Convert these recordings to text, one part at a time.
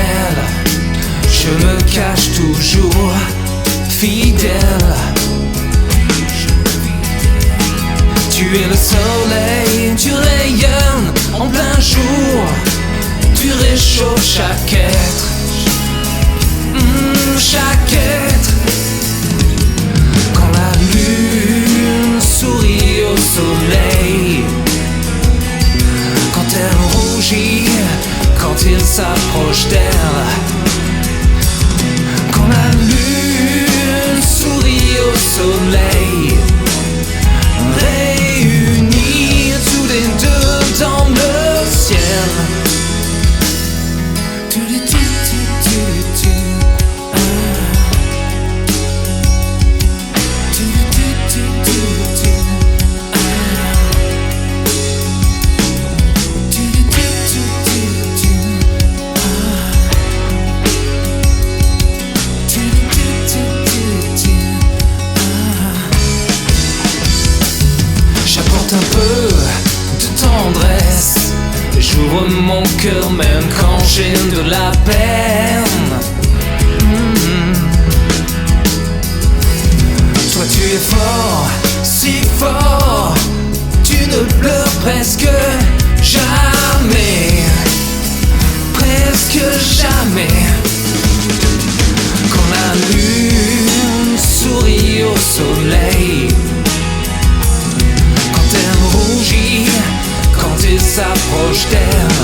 éternel, je me cache toujours fidèle. Tu es le soleil, tu rayonnes en plein jour, tu réchauffes chaque être, chaque être. Quand la lune sourit au soleil, quand elle rougit, quand il s'approche d'elle, quand la lune sourit au soleil, réunis tous les deux dans le ciel. Un peu de tendresse, j'ouvre mon cœur même quand j'ai de la peine. Toi tu es fort, si fort, tu ne pleures presque jamais, presque jamais. Quand la lune sourit au soleil, elle rougit quand il s'approche d'elle,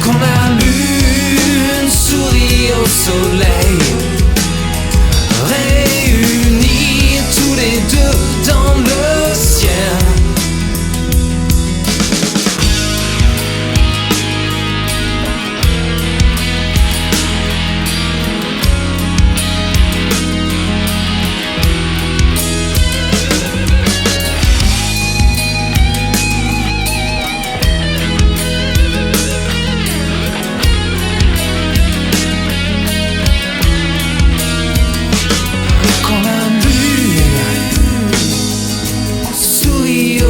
quand la lune sourit au soleil, réunis tous les deux dans le ciel.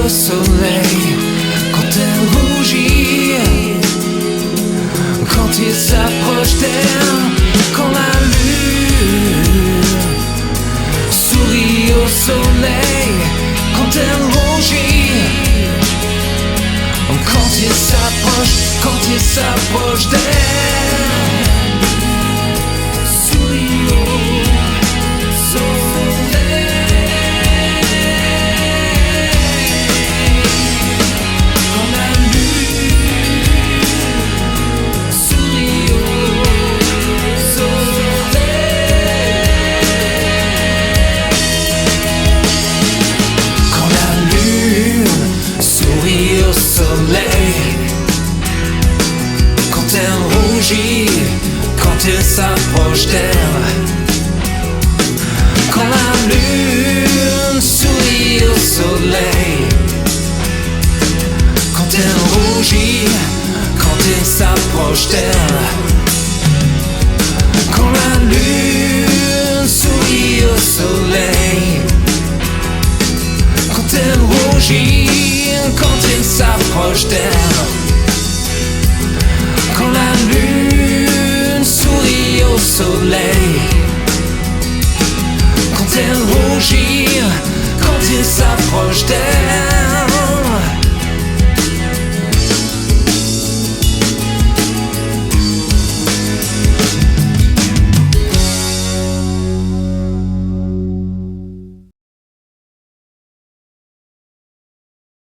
Au soleil, quand elle rougit, quand il s'approche d'elle, quand la lune sourit au soleil, quand elle rougit, quand il s'approche d'elle. Quand elle rougit, quand il s'approche d'elle, quand la lune sourit au soleil, quand elle rougit, quand il s'approche d'elle, quand la lune sourit au soleil, quand elle rougit, quand il s'approche d'elle, quand la lune sourit au soleil, quand elle rougit, quand il s'approche d'elle.